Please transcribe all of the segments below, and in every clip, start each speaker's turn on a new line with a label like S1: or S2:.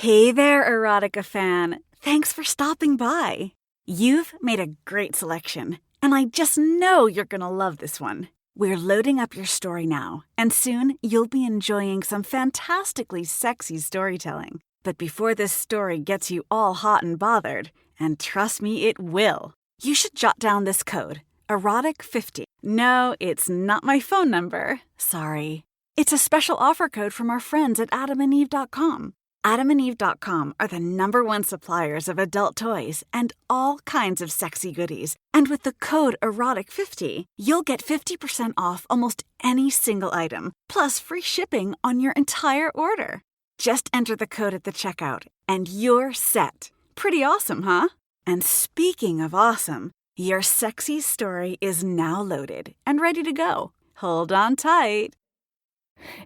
S1: Hey there, erotica fan. Thanks for stopping by. You've made a great selection, and I just know you're gonna love this one. We're loading up your story now, and soon you'll be enjoying some fantastically sexy storytelling. But before this story gets you all hot and bothered, and trust me, it will, you should jot down this code, erotic50. No, it's not my phone number. Sorry. It's a special offer code from our friends at adamandeve.com. AdamandEve.com are the #1 suppliers of adult toys and all kinds of sexy goodies. And with the code EROTIC50, you'll get 50% off almost any single item, plus free shipping on your entire order. Just enter the code at the checkout, and you're set. Pretty awesome, huh? And speaking of awesome, your sexy story is now loaded and ready to go. Hold on tight.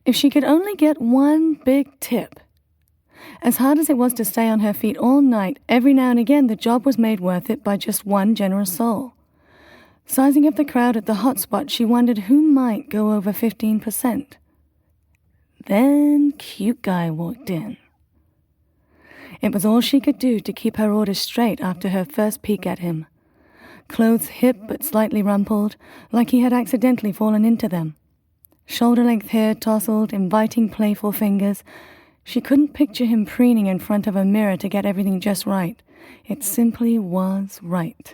S2: If she could only get one big tip. As hard as it was to stay on her feet all night, every now and again the job was made worth it by just one generous soul. Sizing up the crowd at the hot spot, she wondered who might go over 15%. Then Cute Guy walked in. It was all she could do to keep her orders straight after her first peek at him. Clothes hip but slightly rumpled, like he had accidentally fallen into them. Shoulder-length hair tousled, inviting playful fingers. She couldn't picture him preening in front of a mirror to get everything just right. It simply was right.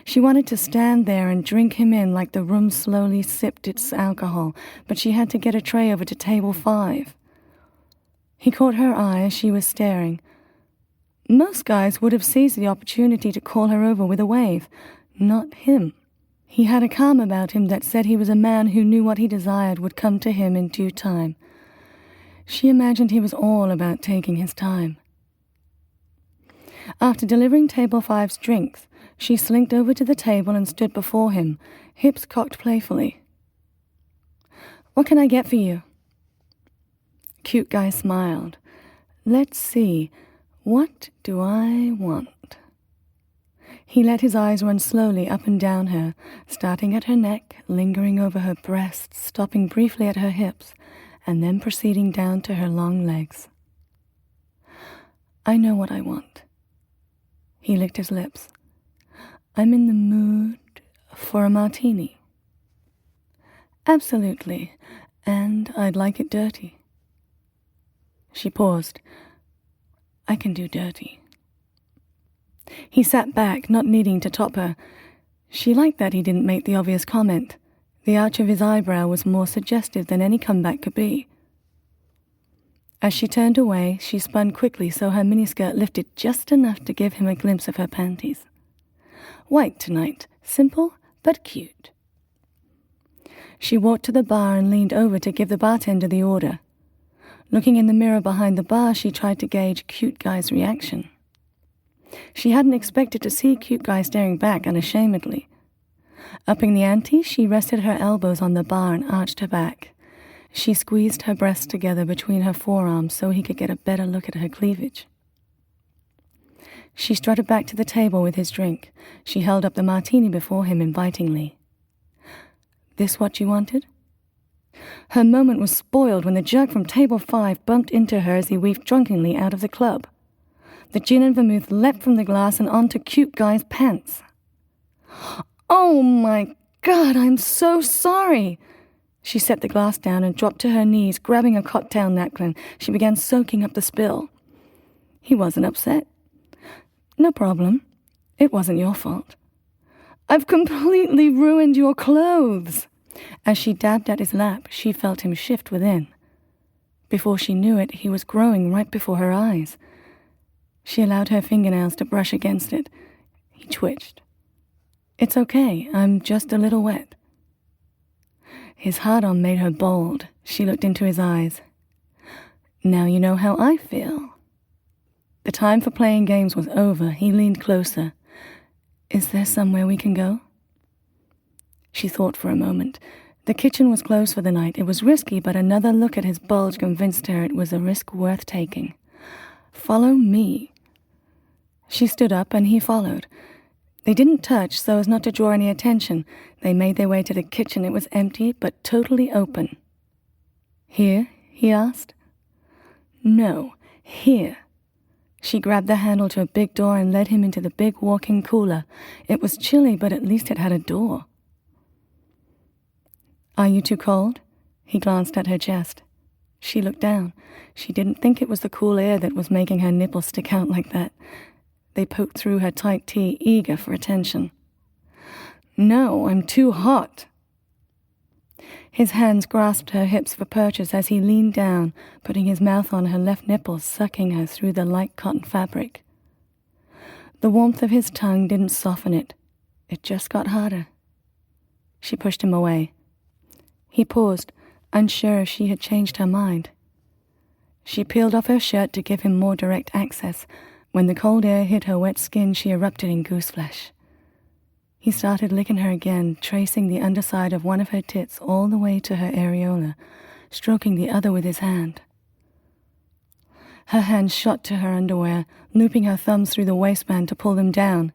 S2: She wanted to stand there and drink him in like the room slowly sipped its alcohol, but she had to get a tray over to table 5. He caught her eye as she was staring. Most guys would have seized the opportunity to call her over with a wave. Not him. He had a calm about him that said he was a man who knew what he desired would come to him in due time. She imagined he was all about taking his time. After delivering table 5's drinks, she slinked over to the table and stood before him, hips cocked playfully. "What can I get for you?" Cute Guy smiled. "Let's see, what do I want?" He let his eyes run slowly up and down her, starting at her neck, lingering over her breasts, stopping briefly at her hips, and then proceeding down to her long legs. "I know what I want." He licked his lips. "I'm in the mood for a martini." "Absolutely, and I'd like it dirty." She paused. "I can do dirty." He sat back, not needing to top her. She liked that he didn't make the obvious comment. The arch of his eyebrow was more suggestive than any comeback could be. As she turned away, she spun quickly so her miniskirt lifted just enough to give him a glimpse of her panties. White tonight, simple but cute. She walked to the bar and leaned over to give the bartender the order. Looking in the mirror behind the bar, she tried to gauge Cute Guy's reaction. She hadn't expected to see Cute Guy staring back unashamedly. Upping the ante, she rested her elbows on the bar and arched her back. She squeezed her breasts together between her forearms so he could get a better look at her cleavage. She strutted back to the table with his drink. She held up the martini before him invitingly. "This what you wanted?" Her moment was spoiled when the jug from table 5 bumped into her as he weaved drunkenly out of the club. The gin and vermouth leapt from the glass and onto Cute Guy's pants. "Oh my God, I'm so sorry!" She set the glass down and dropped to her knees, grabbing a cocktail napkin. She began soaking up the spill. He wasn't upset. "No problem. It wasn't your fault." "I've completely ruined your clothes." As she dabbed at his lap, she felt him shift within. Before she knew it, he was growing right before her eyes. She allowed her fingernails to brush against it. He twitched. "It's okay, I'm just a little wet." His hard-on made her bold. She looked into his eyes. "Now you know how I feel." The time for playing games was over. He leaned closer. "Is there somewhere we can go?" She thought for a moment. The kitchen was closed for the night. It was risky, but another look at his bulge convinced her it was a risk worth taking. "Follow me." She stood up and he followed. They didn't touch so as not to draw any attention. They made their way to the kitchen. It was empty but totally open. "Here?" he asked. No, here. She grabbed the handle to a big door and led him into the big walk-in cooler. It was chilly, but at least it had a door. Are you too cold? He glanced at her chest. She looked down. She didn't think it was the cool air that was making her nipples stick out like that. They poked through her tight tee, eager for attention. No, I'm too hot. His hands grasped her hips for purchase as he leaned down, putting his mouth on her left nipple, sucking her through the light cotton fabric. The warmth of his tongue didn't soften it. It just got harder. She pushed him away. He paused, unsure if she had changed her mind. She peeled off her shirt to give him more direct access. When the cold air hit her wet skin, she erupted in gooseflesh. He started licking her again, tracing the underside of one of her tits all the way to her areola, stroking the other with his hand. Her hand shot to her underwear, looping her thumbs through the waistband to pull them down.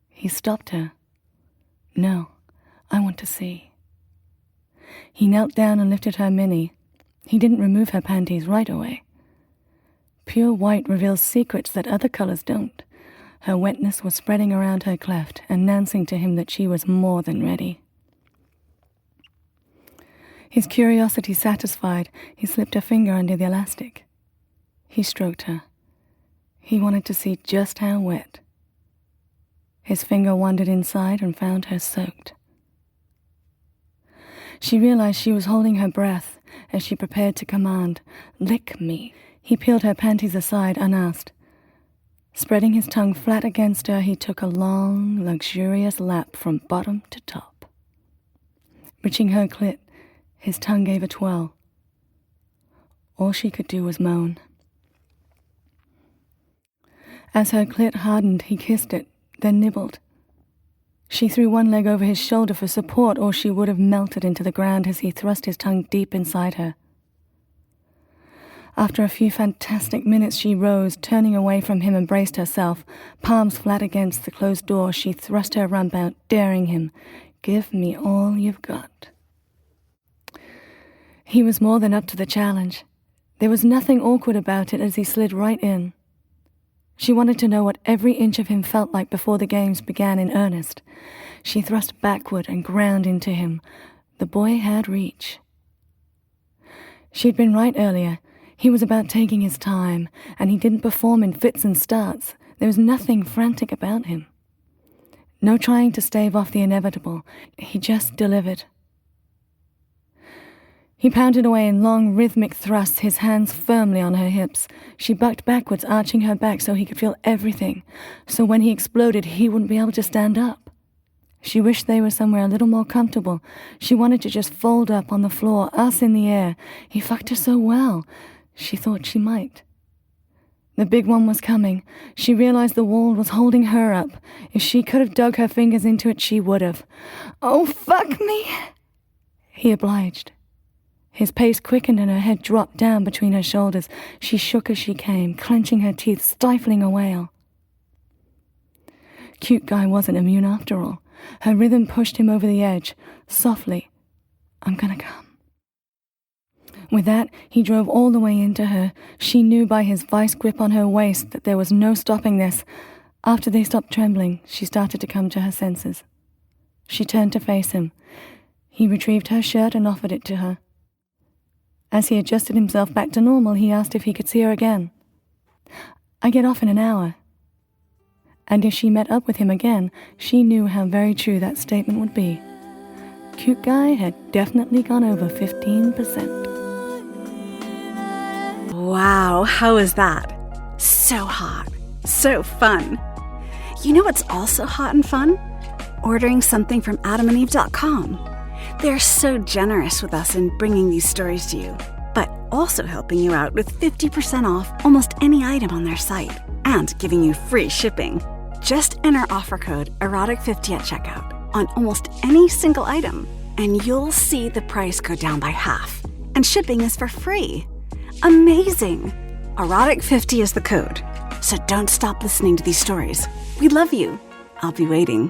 S2: He stopped her. No, I want to see. He knelt down and lifted her mini. He didn't remove her panties right away. Pure white reveals secrets that other colors don't. Her wetness was spreading around her cleft, announcing to him that she was more than ready. His curiosity satisfied, he slipped a finger under the elastic. He stroked her. He wanted to see just how wet. His finger wandered inside and found her soaked. She realized she was holding her breath as she prepared to command, "Lick me." He peeled her panties aside unasked. Spreading his tongue flat against her, he took a long, luxurious lap from bottom to top. Reaching her clit, his tongue gave a twirl. All she could do was moan. As her clit hardened, he kissed it, then nibbled. She threw one leg over his shoulder for support, or she would have melted into the ground as he thrust his tongue deep inside her. After a few fantastic minutes, she rose, turning away from him and braced herself. Palms flat against the closed door, she thrust her rump out, daring him. "Give me all you've got." He was more than up to the challenge. There was nothing awkward about it as he slid right in. She wanted to know what every inch of him felt like before the games began in earnest. She thrust backward and ground into him. The boy had reach. She'd been right earlier. He was about taking his time, and he didn't perform in fits and starts. There was nothing frantic about him. No trying to stave off the inevitable. He just delivered. He pounded away in long, rhythmic thrusts, his hands firmly on her hips. She bucked backwards, arching her back so he could feel everything, so when he exploded, he wouldn't be able to stand up. She wished they were somewhere a little more comfortable. She wanted to just fold up on the floor, us in the air. He fucked her so well. She thought she might. The big one was coming. She realized the wall was holding her up. If she could have dug her fingers into it, she would have. "Oh, fuck me!" He obliged. His pace quickened and her head dropped down between her shoulders. She shook as she came, clenching her teeth, stifling a wail. Cute guy wasn't immune after all. Her rhythm pushed him over the edge. Softly, "I'm gonna come." With that, he drove all the way into her. She knew by his vice grip on her waist that there was no stopping this. After they stopped trembling, she started to come to her senses. She turned to face him. He retrieved her shirt and offered it to her. As he adjusted himself back to normal, he asked if he could see her again. "I get off in an hour." And if she met up with him again, she knew how very true that statement would be. Cute guy had definitely gone over 15%.
S1: Wow, how is that? So hot. So fun. You know what's also hot and fun? Ordering something from adamandeve.com. They're so generous with us in bringing these stories to you, but also helping you out with 50% off almost any item on their site and giving you free shipping. Just enter offer code erotic50 at checkout on almost any single item, and you'll see the price go down by half. And shipping is for free. Amazing! Erotic50 is the code, so don't stop listening to these stories. We love you. I'll be waiting.